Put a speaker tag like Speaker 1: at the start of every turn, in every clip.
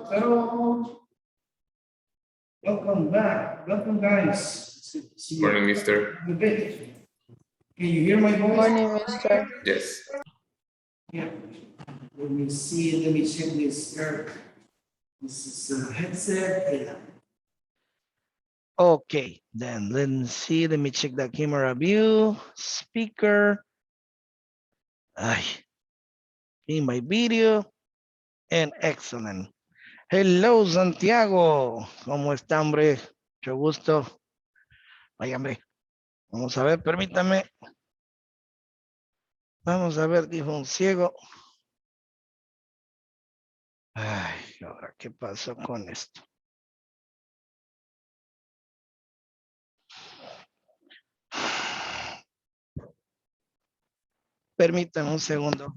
Speaker 1: Hello. Welcome back. Welcome, guys. See you.
Speaker 2: Morning, mister.
Speaker 1: Good day. Can you hear my voice?
Speaker 3: Morning, mister.
Speaker 2: Yes.
Speaker 1: Yeah. Let me see. Let me check this here. This is a headset. Yeah. Okay, then let's see. Let me check the camera view. Speaker. Ay. In my video. And excellent. Hello, Santiago. ¿Cómo está, hombre? Mucho gusto. Vaya, hombre. Vamos a ver, permítame. Vamos a ver, dijo un ciego. Ay, ahora, ¿qué pasó con esto? Permítame un segundo.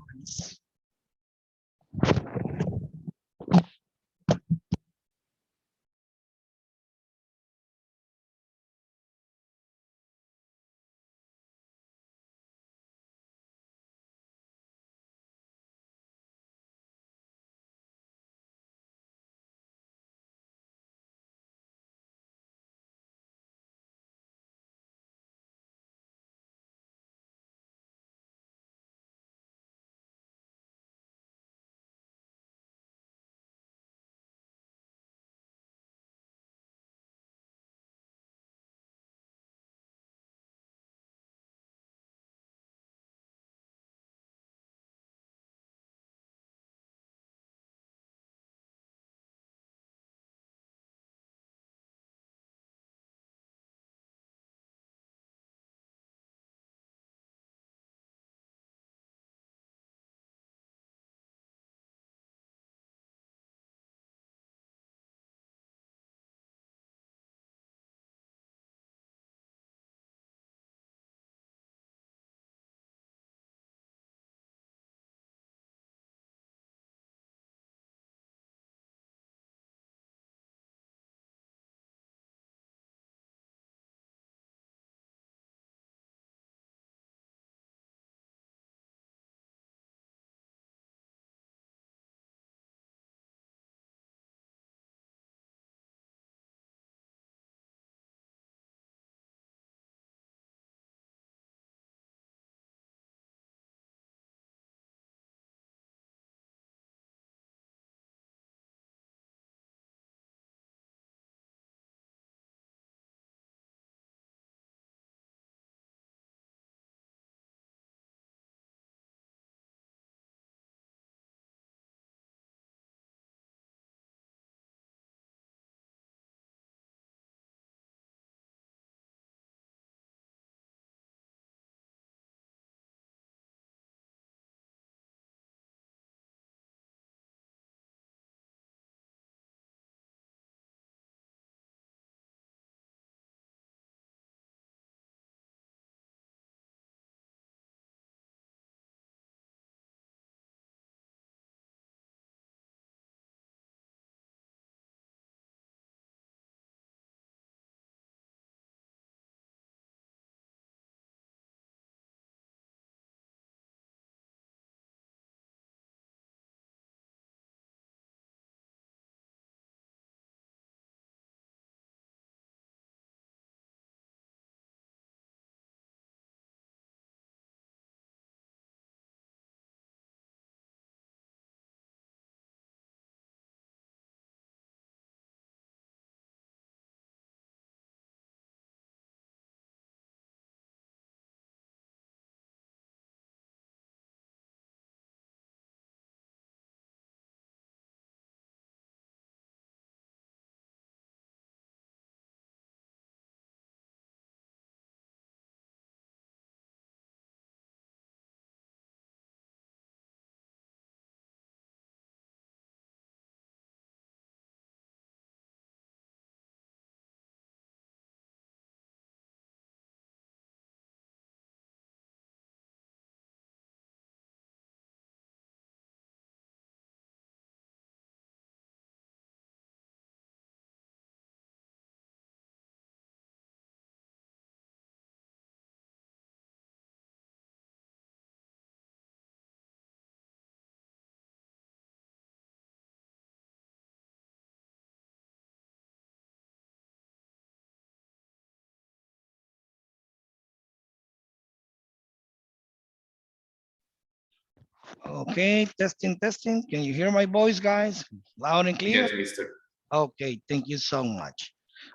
Speaker 1: Okay, testing, testing. Can you hear my voice, guys? Loud and clear?
Speaker 2: Yes, mister.
Speaker 1: Okay, thank you so much.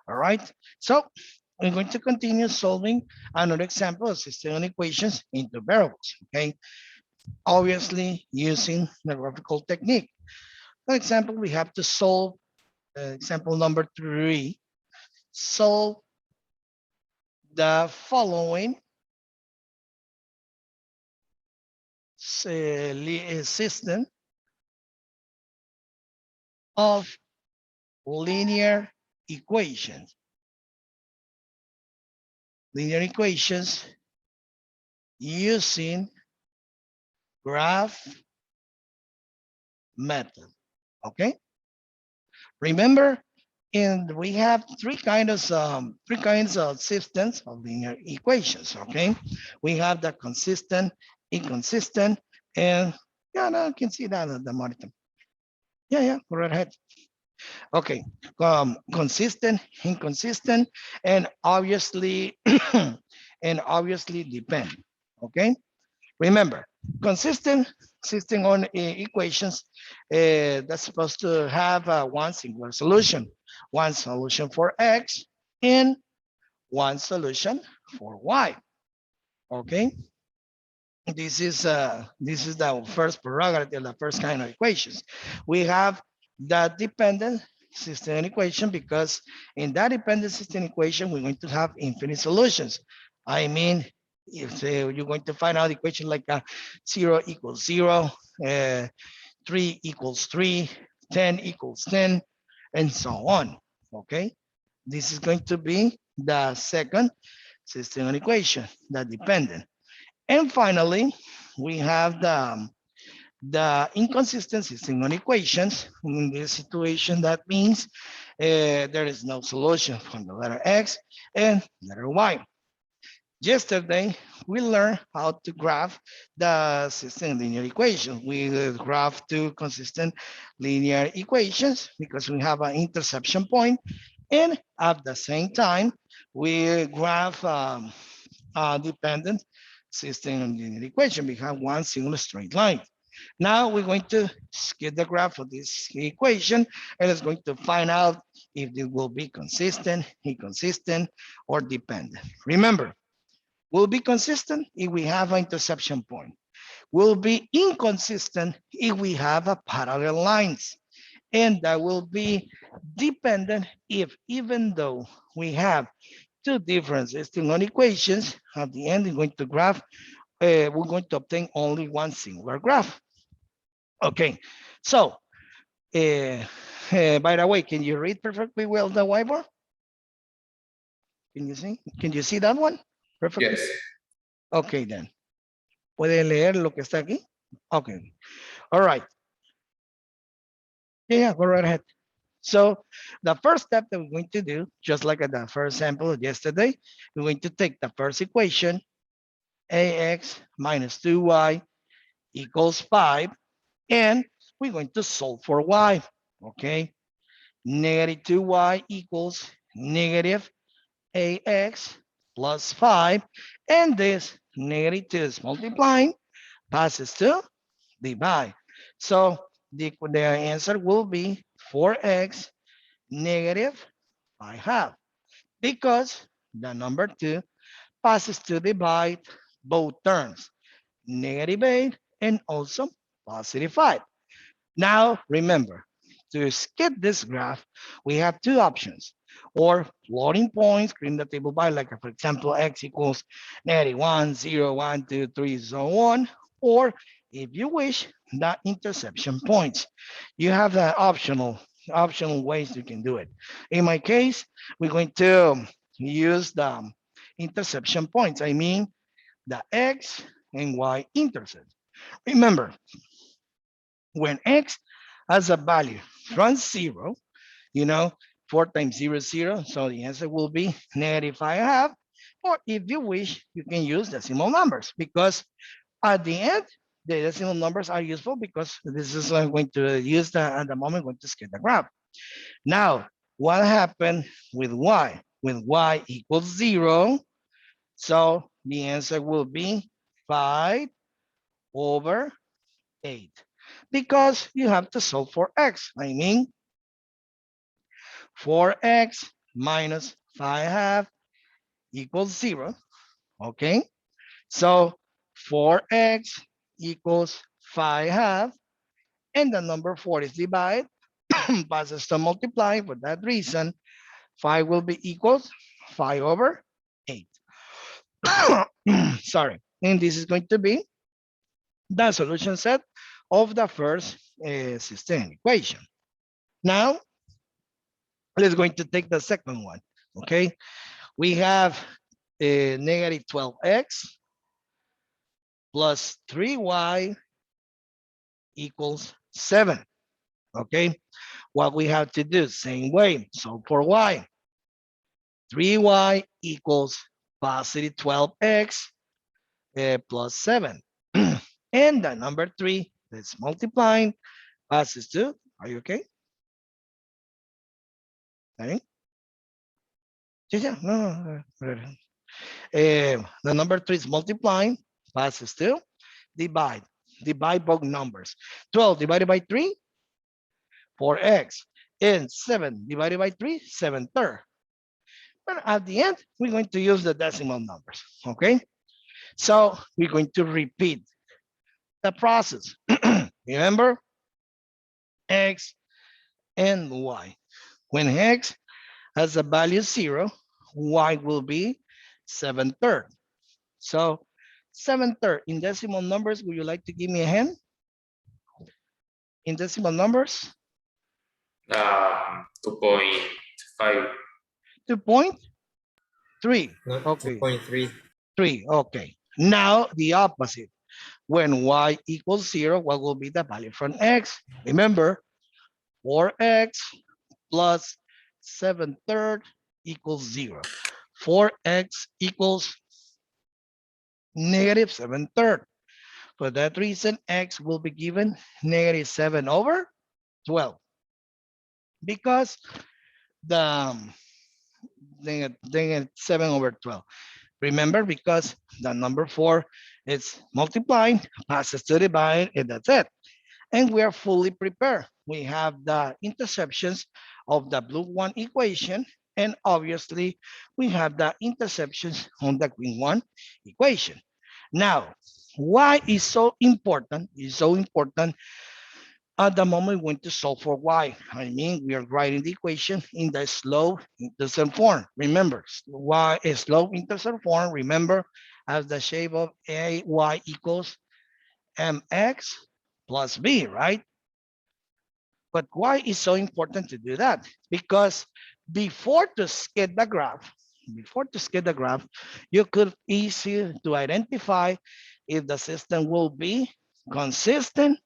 Speaker 1: All right, so we're going to continue solving another example of system equations into variables, okay? Obviously, using the graphical technique. For example, we have to solve example number 3. Solve the following system of linear equations. Linear equations using graph method. Okay. Remember, and we have three kinds of systems of linear equations. Okay. We have the consistent, inconsistent, and yeah, no, I can see that on the monitor. Yeah, go right ahead. Okay, consistent, inconsistent, and obviously, and obviously depend. Okay, remember, consistent system on equations that's supposed to have one singular solution, one solution for x and one solution for y. Okay, this is the first prerogative, the first kind of equations. We have the dependent system equation because in that dependent system equation, we're going to have infinite solutions. I mean, if you're going to find out equation like 0 equals 0, 3 equals 3, 10 equals 10, and so on. Okay, this is going to be the second system equation, the dependent. And finally, we have the inconsistencies in equations. In this situation, that means there is no solution for the letter X and letter Y. Yesterday, we learned how to graph the system linear equation. We graph two consistent linear equations because we have an intersection point, and at the same time, we graph dependent system linear equation. We have one single straight line. Now we're going to get the graph of this equation and it's going to find out if it will be consistent, inconsistent, or dependent. Remember, will be consistent if we have an intersection point. Will be inconsistent if we have a parallel lines. And that will be dependent if even though we have two different system equations, at the end we're going to graph, we're going to obtain only one singular graph. Okay, so by the way, can you read perfectly well the whiteboard? Can you see? Can you see that one? Perfectly.
Speaker 2: Yes.
Speaker 1: Okay, then. ¿Puede leer lo que está aquí? Okay. All right. Yeah, go right ahead. So the first step that we're going to do, just like at the first sample yesterday, we're going to take the first equation, ax minus 2y equals 5, and we're going to solve for y, okay? Negative 2y equals negative ax plus 5, and this negative 2 is multiplying, passes to divide. So the answer will be 4x negative 5/2 because the number 2 passes to divide both terms, negative 8 and also positive 5. Now, remember, to skip this graph, we have two options, or floating points, create the table by, like for example, x equals negative 1, 0, 1, 2, 3, so on, or if you wish, the intersection points. You have the optional ways you can do it. In my case, we're going to use the intersection points. I mean, the x and y intercept. Remember, when x has a value from 0, you know, 4 times 0 is 0, so the answer will be negative 5/2. Or if you wish, you can use decimal numbers because at the end, the decimal numbers are useful because this is going to use the at the moment going to skip the graph. Now, what happened with y? With y equals 0, so the answer will be 5 over 8. Because you have to solve for x. I mean, 4x minus 5 half equals 0. Okay? So 4x equals 5 half. And the number 4 is divided, passes to multiply. For that reason, 5 will be equals 5 over 8. Sorry. And this is going to be the solution set of the first system equation. Now, let's going to take the second one. Okay. We have negative 12x plus 3y equals 7. Okay. What we have to do, same way. So for y, 3y equals positive 12x plus 7. And the number 3 that's multiplying passes to, are you okay? Danny? Yeah, no. The number 3 is multiplying, passes to divide. Divide both numbers. 12 divided by 3, 4x. And 7 divided by 3, 7/3. But at the end, we're going to use the decimal numbers, okay? So we're going to repeat the process. Remember, x and y. When x has a value 0, y will be 7/3. So 7/3 in decimal numbers, would you like to give me a hand? In decimal numbers?
Speaker 2: 2.5.
Speaker 1: 2.3.
Speaker 3: No,
Speaker 1: Okay,
Speaker 3: 2.3.
Speaker 1: 3. Okay. Now the opposite. When y equals 0, what will be the value from x? Remember, 4x plus 7/3 equals 0. 4x equals negative 7/3. For that reason, x will be given negative 7/12. Because the negative 7/12. Remember, because the number 4 is multiplying, passes to divide, and that's it. And we are fully prepared. We have the interceptions of the blue one equation, and obviously we have the interceptions on the green one equation. Now, why is so important? Is so important at the moment we want to solve for y. I mean, we are writing the equation in the slope intercept form. Remember, y is slope intercept form. Remember, as the shape of a y equals mx plus b, right? But why is so important to do that? Because before to sketch the graph, you could easy to identify if the system will be consistent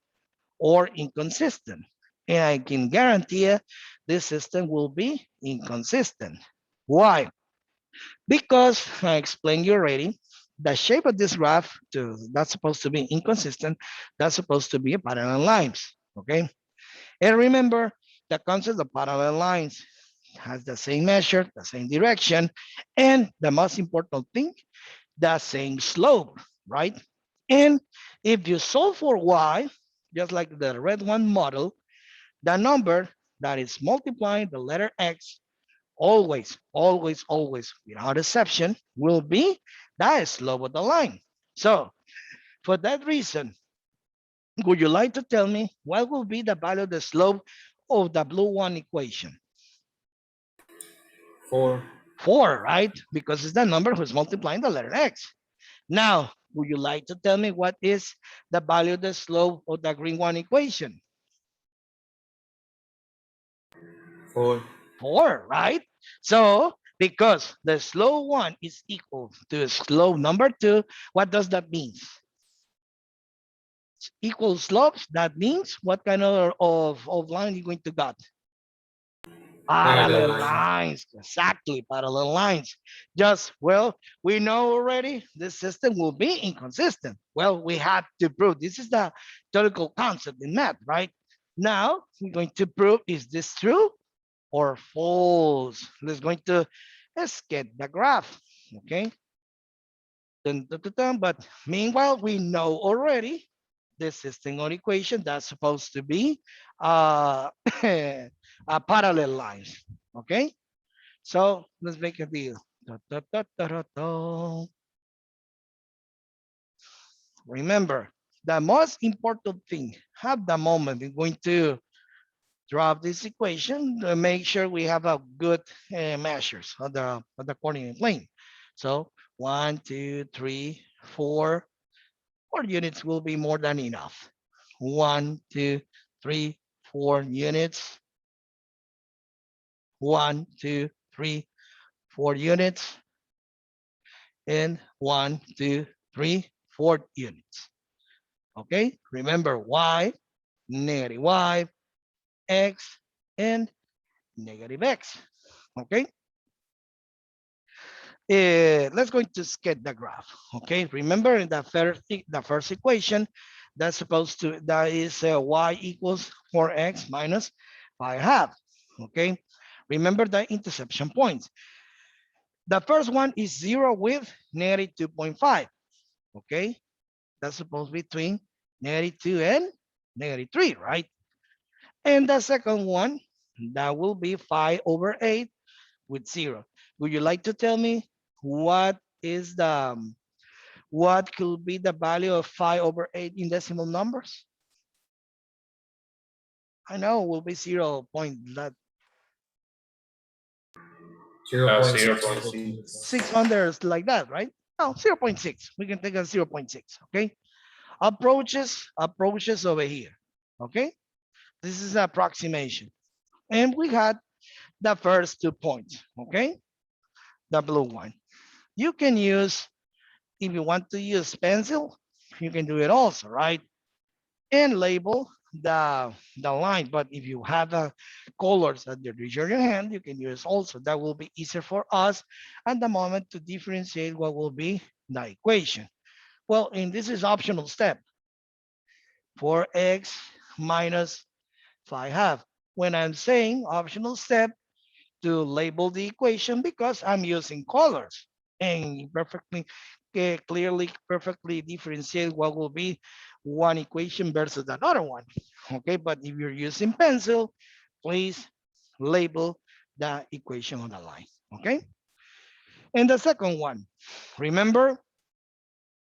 Speaker 1: or inconsistent. And I can guarantee you this system will be inconsistent. Why? Because I explained you already, the shape of this graph, that's supposed to be inconsistent, that's supposed to be parallel lines, okay? And remember, the concept of parallel lines has the same measure, the same direction, and the most important thing, the same slope, right? And if you solve for y, just like the red one model, the number that is multiplying the letter x always, always, always, without exception, will be the slope of the line. So for that reason, would you like to tell me what will be the value of the slope of the blue one equation?
Speaker 3: 4.
Speaker 1: 4, right? Because it's the number who's multiplying the letter x. Now, would you like to tell me what is the value of the slope of the green one equation?
Speaker 3: 4.
Speaker 1: 4, right? So, because the slope 1 is equal to slope number 2, what does that mean? Equal slopes, that means what kind of line you going to got?
Speaker 3: Parallel
Speaker 1: Parallel
Speaker 3: line.
Speaker 1: lines, exactly, parallel lines. Just, well, we know already this system will be inconsistent. Well, we have to prove, this is the theoretical concept in math, right? Now, we're going to prove, is this true or false? Let's going to sketch the graph, okay? Dun, dun, dun, dun. But meanwhile, we know already the system or equation that's supposed to be uh, parallel lines. Okay, so let's make a deal. Da, da, da, da, da, da. Remember, the most important thing at the moment we're going to drop this equation to make sure we have a good measures on the coordinate plane. So 1, 2, 3, 4, 4 units will be more than enough. 1, 2, 3, 4 units. 1, 2, 3, 4 units. And 1, 2, 3, 4 units. Okay, remember y, negative y, x, and negative x. Okay, let's go to sketch the graph. Okay, remember in the first equation, that's supposed to that is y equals 4x minus 5 half. Okay, remember the intersection points. The first one is 0 with negative 2.5. Okay, that's supposed to be between negative 2 and negative 3, right? And the second one, that will be 5/8 with 0. Would you like to tell me what is what could be the value of 5/8 in decimal numbers? I know it will be 0 point that
Speaker 3: 0.6.
Speaker 1: 600 like that, right? No, 0.6. We can take a 0.6, okay? Approaches over here, okay? This is an approximation. And we had the first 2 points, okay? The blue one. You can use, if you want to use pencil, you can do it also, right? And label the line. But if you have colors at the reach of your hand, you can use also. That will be easier for us at the moment to differentiate what will be the equation. Well, and this is optional step. 4x minus 5 half. When I'm saying optional step, to label the equation because I'm using colors and perfectly clearly perfectly differentiate what will be one equation versus another one. Okay, but if you're using pencil, please label the equation on the line. Okay, and the second one, remember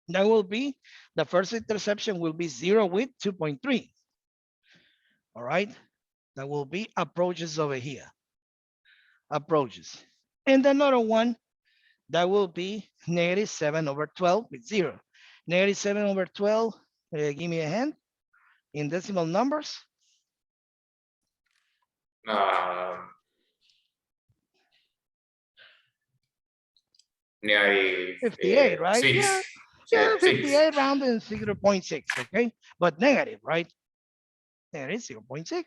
Speaker 1: that will be the first intersection will be 0 with 2.3. All right, that will be approaches over here, approaches, and another one that will be negative 7/12 with 0. Negative 7/12, give me a hand in decimal numbers.
Speaker 2: Um, Nearly
Speaker 1: 58, right? Yeah,
Speaker 2: six.
Speaker 1: yeah,
Speaker 2: Six.
Speaker 1: 58 rounded 0.6, okay? But negative, right? Negative 0.6.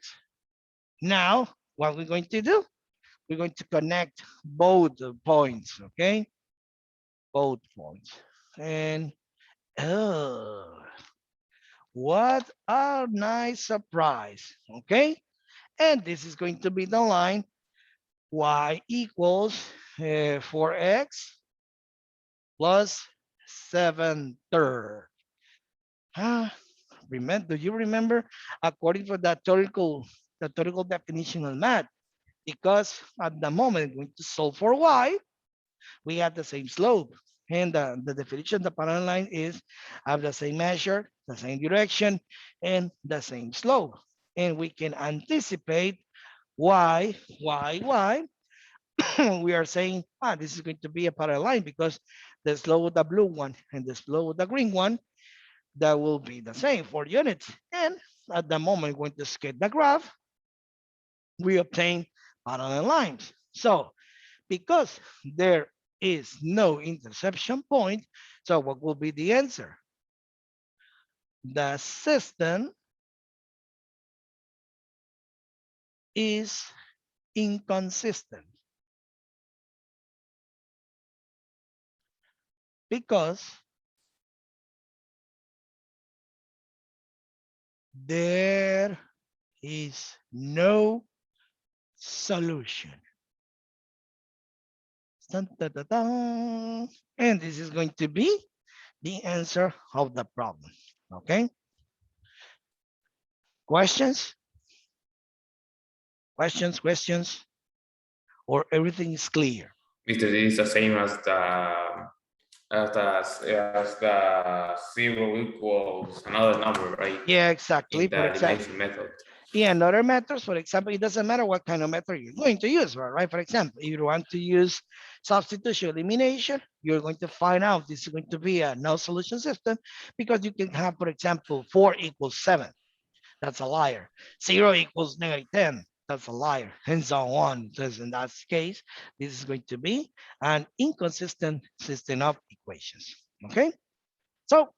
Speaker 1: Now, what we're going to do, we're going to connect both points, okay? Both points. And, oh, what a nice surprise, okay? And this is going to be the line y equals 4x plus 7/3. Ah, remember, do you remember according to the theoretical definition of math? Because at the moment going to solve for y, we have the same slope. And the definition of the parallel line is have the same measure, the same direction, and the same slope. And we can anticipate why we are saying, this is going to be a parallel line because the slope of the blue one and the slope of the green one, that will be the same 4 units. And at the moment we're going to sketch the graph, we obtain parallel lines. So because there is no intersection point, so what will be the answer? The system is inconsistent because there is no solution. Dun, dun, dun, dun. And this is going to be the answer of the problem. Okay. Questions? Questions? Or everything is clear?
Speaker 2: Because it is the same as the zero equals another number, right?
Speaker 1: Yeah, exactly.
Speaker 2: In the dimension method.
Speaker 1: Yeah, another methods, for example, it doesn't matter what kind of method you're going to use, right? For example, if you want to use substitution elimination, you're going to find out this is going to be a no solution system because you can have, for example, 4 equals 7. That's a liar. 0 equals -10. That's a liar, and so on. Because in that case, this is going to be an inconsistent system of equations. Okay, so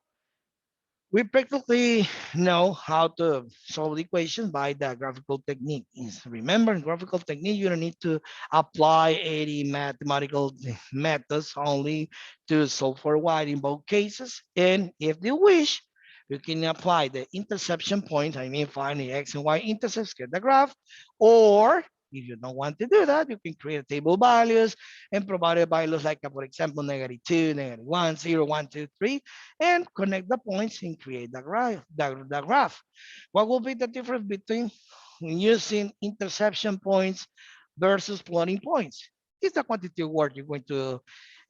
Speaker 1: we practically know how to solve the equation by the graphical technique. Remember, in graphical technique, you don't need to apply any mathematical methods only to solve for y in both cases. And if you wish, you can apply the intersection point. I mean, find the x and y intercepts, get the graph, or if you don't want to do that, you can create table values and provide values like, for example, -2, -1, 0, 1, 2, 3, and connect the points and create the graph. The graph. What will be the difference between using interception points versus plotting points? It's the quantity of work you're going to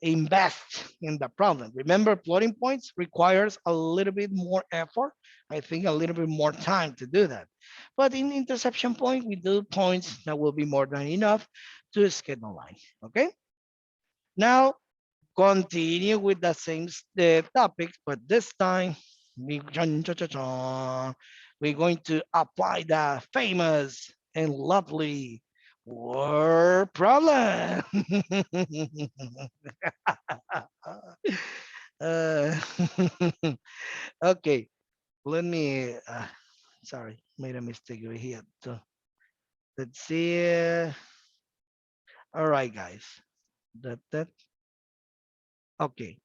Speaker 1: invest in the problem. Remember, plotting points requires a little bit more effort. I think a little bit more time to do that. But in interception point, we do points that will be more than enough to skate the line. Okay. Now continue with the same topic, but this time we're going to apply the famous and lovely word problem. Uh, okay, let me, sorry, made a mistake over here. So let's see. All right, guys. That, okay.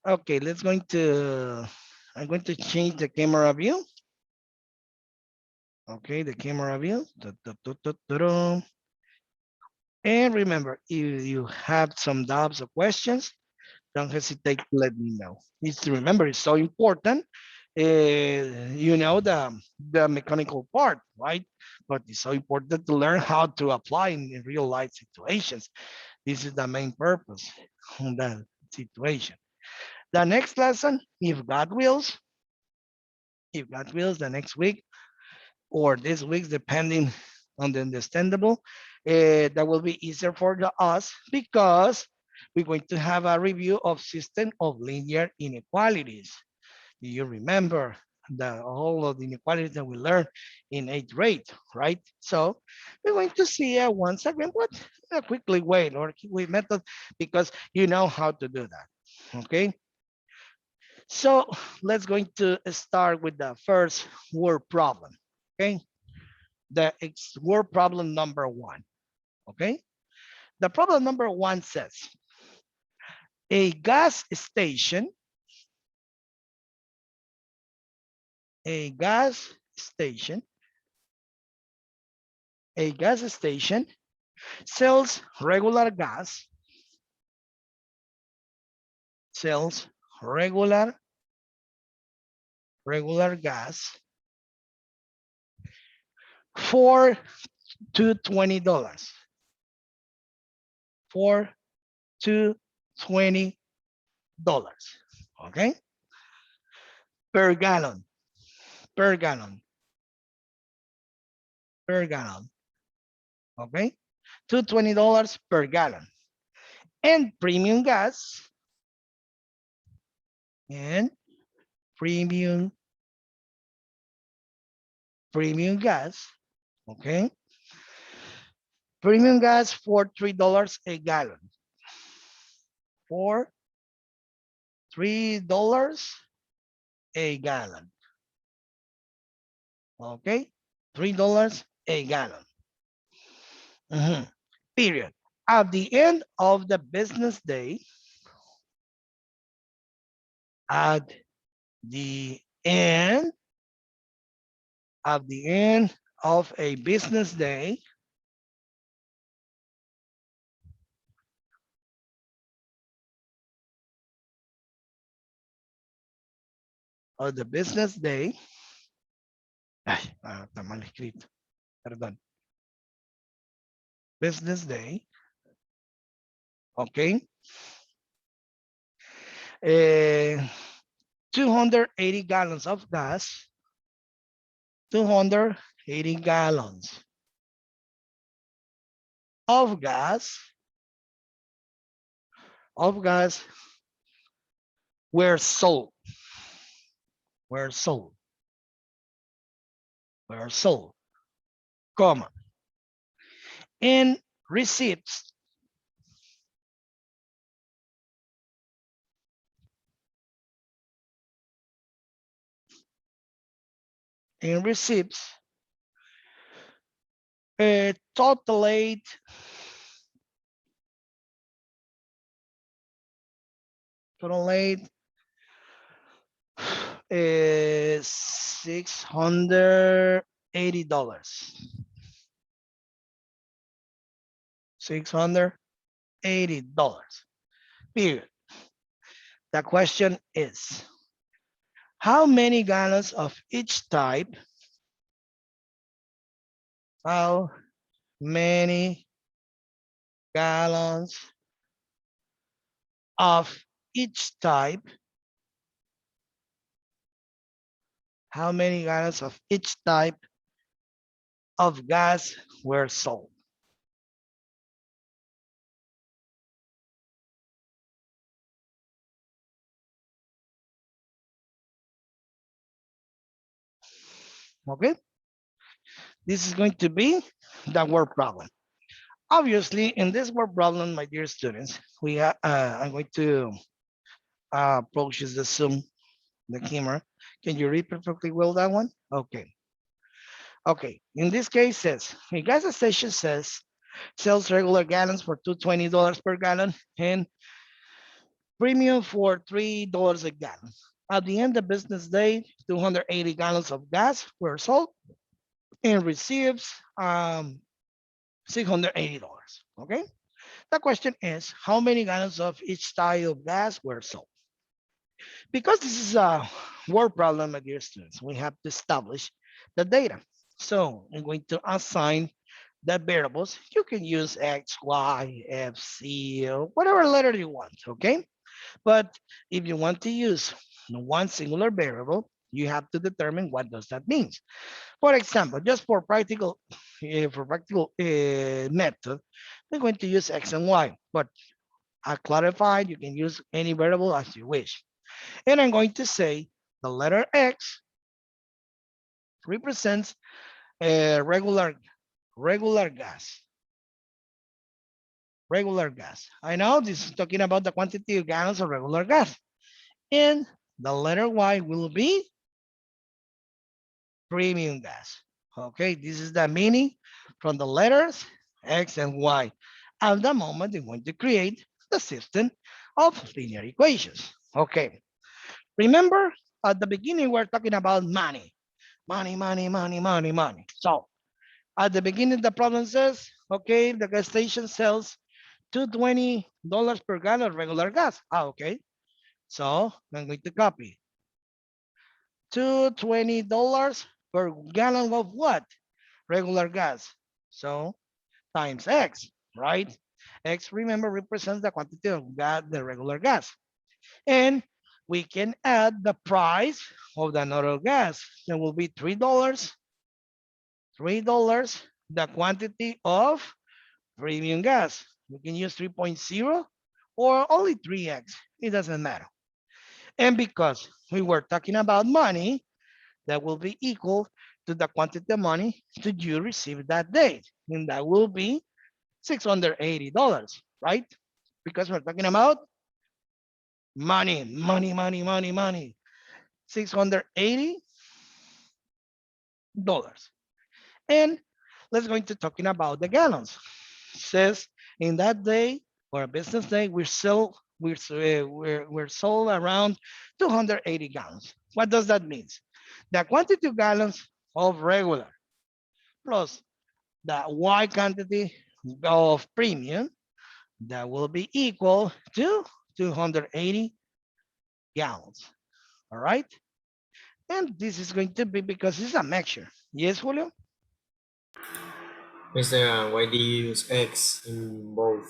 Speaker 1: Okay, I'm going to change the camera view. Okay, the camera view. And remember, if you have some doubts or questions, don't hesitate to let me know. It's to remember, it's so important. You know the mechanical part, right? But it's so important to learn how to apply in real life situations. This is the main purpose of that situation. The next lesson, if God wills, the next week or this week, depending on the understandable, that will be easier for us because we're going to have a review of system of linear inequalities. Do you remember the all of the inequalities that we learned in 8th grade, right? So we're going to see once again what a quickly way or quickly method because you know how to do that. Okay. So let's going to start with the first word problem. Okay. The word problem number 1. Okay. The problem number 1 says a gas station, a gas station, a gas station sells sells regular gas for to $20 for to $20. Okay, per gallon, per gallon, per gallon. Okay, to $20 per gallon. And and premium gas. Okay, premium gas for $3 a gallon. For $3 a gallon. Okay, $3 a gallon. Period. At the end of the business day, at the end of a business day, Ay, está mal escrito. Perdón. Business day. Okay. 280 gallons of gas. 280 gallons of gas were sold. Were sold. Were sold. Comma. And receipts. And receipts. Totalate $680. $680. Period. The question is, how many gallons of each type? How many gallons of each type? How many gallons of each type of gas were sold? Okay, this is going to be the word problem. Obviously, in this word problem, my dear students, I'm going to approach the Zoom, the camera. Can you read perfectly well that one? Okay. Okay, in this case says, a gas station sells regular gallons for $220 per gallon and premium for $3 a gallon. At the end of business day, 280 gallons of gas were sold and receives $680. Okay. The question is, how many gallons of each type of gas were sold? Because this is a word problem, my dear students, we have to establish the data. So I'm going to assign the variables. You can use X, Y, F, C, or whatever letter you want, okay? But if you want to use one singular variable, you have to determine what does that mean. For example, just for practical method, we're going to use X and Y, but I clarified, you can use any variable as you wish. And I'm going to say the letter X represents a regular gas. Regular gas. I know this is talking about the quantity of gallons of regular gas. And the letter Y will be premium gas. Okay, this is the meaning from the letters X and Y. At the moment, they're going to create the system of linear equations. Okay, remember at the beginning, we're talking about money. Money, money, money, money, money. So at the beginning, the problem says, okay, the gas station sells $220 per gallon regular gas. Okay, so I'm going to copy $220 per gallon of what? Regular gas. So times X, right? X, remember, represents the quantity of gas, the regular gas. And we can add the price of the natural gas. There will be $3, the quantity of premium gas. We can use 3.0 or only 3x. It doesn't matter. And because we were talking about money, that will be equal to the quantity of money that you receive that day. And that will be $680, right? Because we're talking about money, money, money, money, money. $680. And let's go into talking about the gallons. It says in that day or a business day, we're sold around 280 gallons. What does that mean? The quantity of gallons of regular plus the Y quantity of premium, that will be equal to 280 gallons. All right. And this is going to be because it's a mixture. Yes, Julio?
Speaker 3: Mr. Why do you use X in both?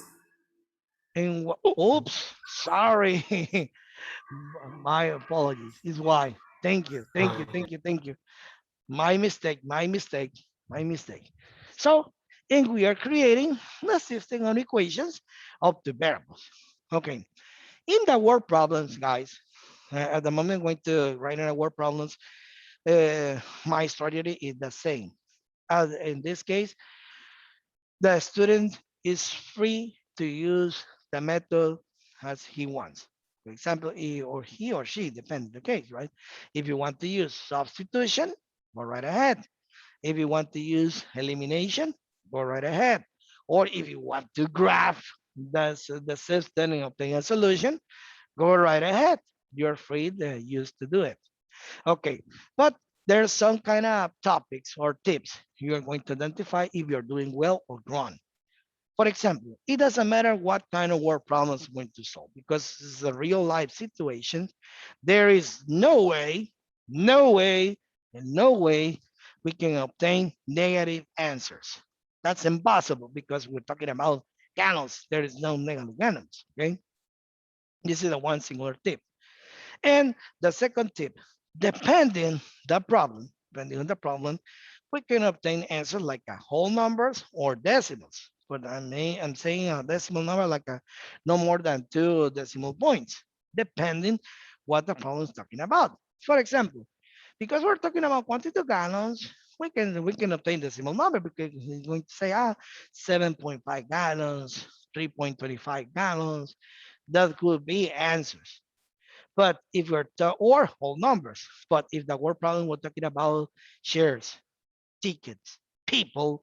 Speaker 1: And oops, sorry. My apologies. Is why. Thank you. Thank you. Thank you. Thank you. My mistake. My mistake. My mistake. So, and we are creating the system of equations of the variables. Okay. In the word problems, guys, at the moment I'm going to write in the word problems, my strategy is the same. As in this case, the student is free to use the method as he wants. For example, he or she, depends the case, right? If you want to use substitution, go right ahead. If you want to use elimination, go right ahead. Or if you want to graph the system and obtain a solution, go right ahead. You're free to use to do it. Okay, but there's some kind of topics or tips you're going to identify if you're doing well or wrong. For example, it doesn't matter what kind of word problems we're going to solve because this is a real life situation. There is no way, no way, and no way we can obtain negative answers. That's impossible because we're talking about gallons. There is no negative gallons, okay? This is the one singular tip. And the second tip, depending on the problem, we can obtain answers like a whole numbers or decimals. But I'm saying a decimal number like a no more than 2 decimal points, depending what the problem is talking about. For example, because we're talking about quantity of gallons, we can obtain decimal number because it's going to say 7.5 gallons, 3.25 gallons. That could be answers. But if we're or whole numbers, but if the word problem we're talking about shares, tickets, people,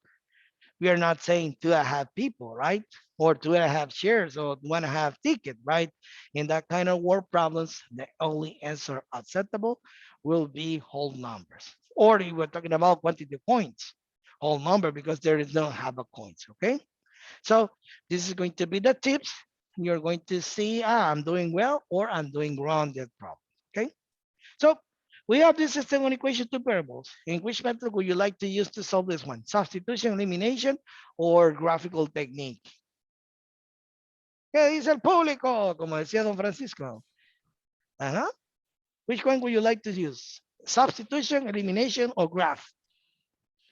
Speaker 1: we are not saying 2.5 people, right? Or 2.5 shares or 1.5 ticket, right? In that kind of word problems, the only answer acceptable will be whole numbers. Or if we're talking about quantity points, whole number because there is no have a coins, okay? So this is going to be the tips. You're going to see, I'm doing well or I'm doing wrong that problem, okay? So we have this system on equation two variables. In which method would you like to use to solve this one? Substitution, elimination, or graphical technique? ¿Qué dice el público? Como decía don Francisco. Ajá. Which one would you like to use? Substitution, elimination, or graph?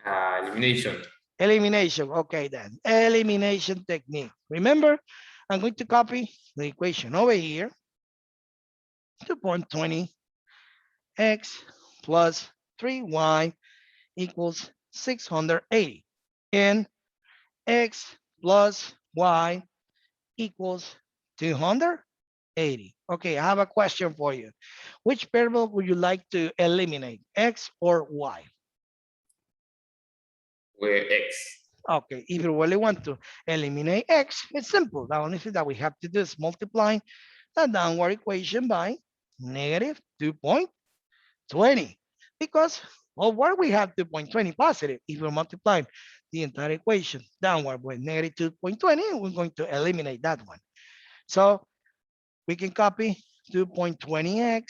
Speaker 2: Elimination.
Speaker 1: Elimination. Okay, then. Elimination technique. Remember, I'm going to copy the equation over here. 2.20 x plus 3y equals 680. And x plus y equals 280. Okay, I have a question for you. Which variable would you like to eliminate, x or y?
Speaker 2: With X.
Speaker 1: Okay, if you really want to eliminate x, it's simple. The only thing that we have to do is multiply the downward equation by negative 2.20 because what we have 2.20 positive. If we multiply the entire equation downward by negative 2.20, we're going to eliminate that one. So we can copy 2.20x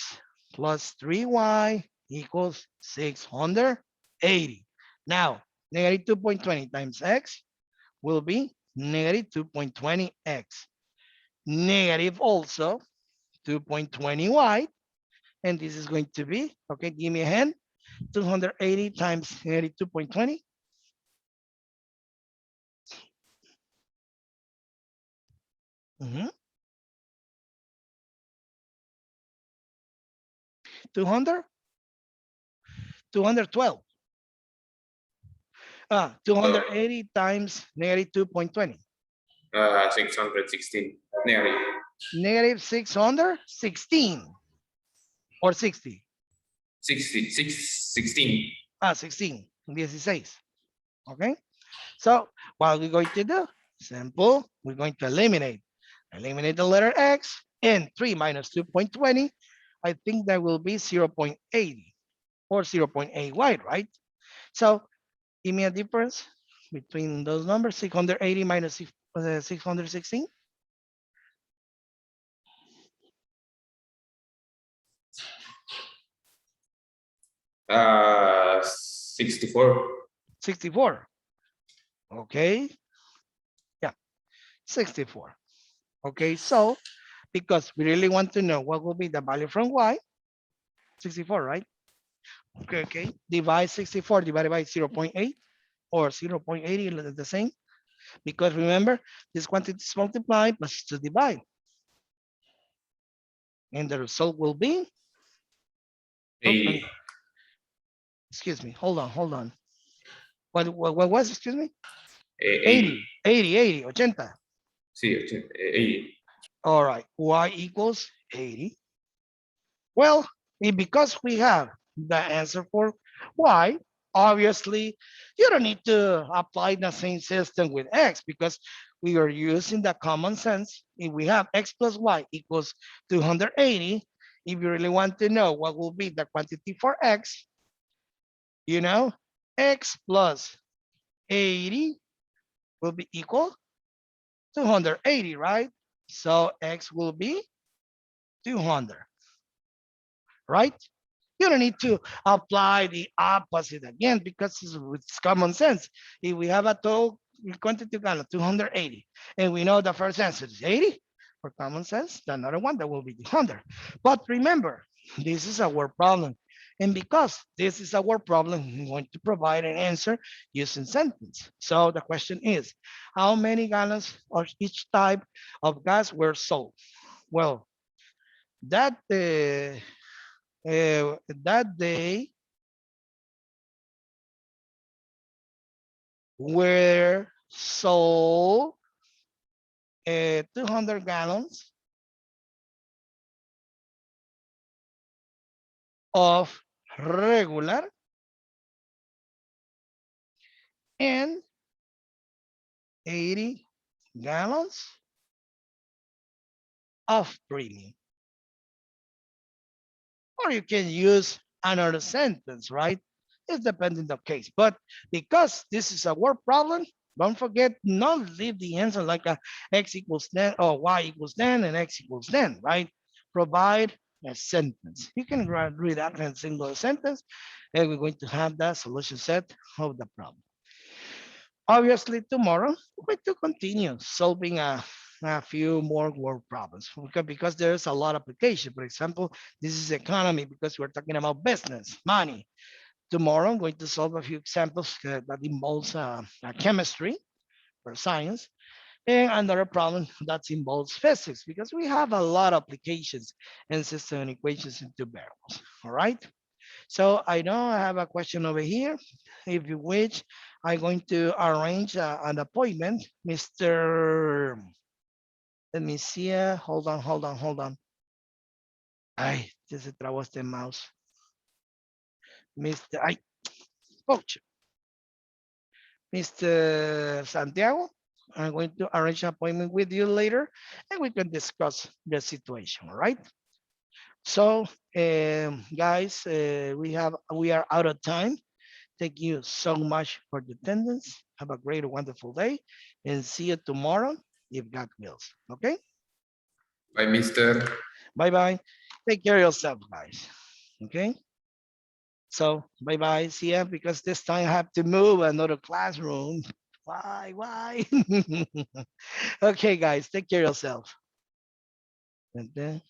Speaker 1: plus 3y equals 680. Now, negative 2.20 times x will be negative 2.20x. Negative also 2.20y, and this is going to be, okay, give me a hand, 280 times negative 2.20. Mm-hmm. 200, 212. 280 times negative 2.20.
Speaker 2: 616. Negative.
Speaker 1: Negative 616 or 60.
Speaker 2: 16.
Speaker 1: 16, 16. Okay. So what we're going to do, simple, we're going to eliminate the letter X and 3 minus 2.20. I think that will be 0.80 or 0.8 wide, right? So give me a difference between those numbers, 680 minus 616.
Speaker 2: 64.
Speaker 1: 64. Okay. Yeah, 64. Okay, so because we really want to know what will be the value from y, 64, right? Okay. Divide 64 divided by 0.8 or 0.80 the same. Because remember, this quantity is multiplied plus to divide. And the result will be, oh,
Speaker 2: 80.
Speaker 1: excuse me, hold on. What was, excuse me?
Speaker 2: 80.
Speaker 1: 80, 80.
Speaker 2: Sí, 80, 80.
Speaker 1: All right, y equals 80. Well, because we have the answer for y, obviously, you don't need to apply the same system with x because we are using the common sense. If we have x plus y equals 280, if you really want to know what will be the quantity for x, you know, x plus 80 will be equal 280, right? So x will be 200, right? You don't need to apply the opposite again because it's common sense. If we have a total quantity of 280 and we know the first answer is 80, for common sense, the another one that will be 200. But remember, this is our problem. And because this is our problem, we're going to provide an answer using sentence. So the question is, how many gallons of each type of gas were sold? Well, that that day were sold 200 gallons of regular and 80 gallons of premium. Or you can use another sentence, right? It's depending on the case. But because this is a word problem, don't forget, not leave the answer like a x equals 10 or y equals 10 and x equals 10, right? Provide a sentence. You can read that in a single sentence, and we're going to have the solution set of the problem. Obviously, tomorrow we're going to continue solving a few more word problems because there's a lot of application. For example, this is economy because we're talking about business, money. Tomorrow, I'm going to solve a few examples that involves chemistry or science, and another problem that involves physics because we have a lot of applications and system and equations into variables. All right. So I know I have a question over here. If you wish, I'm going to arrange an appointment. Let me see. Hold on. Ay, ya se trabó este mouse. Ay, coach. Mr. Santiago, I'm going to arrange an appointment with you later and we can discuss the situation, all right? So, guys, we are out of time. Thank you so much for the attendance. Have a great, wonderful day and see you tomorrow if God wills. Okay?
Speaker 2: Bye, mister.
Speaker 1: Bye-bye. Take care of yourself, guys. Okay? So, bye-bye. See ya, because this time I have to move another classroom. Why? Okay, guys, take care of yourself. And then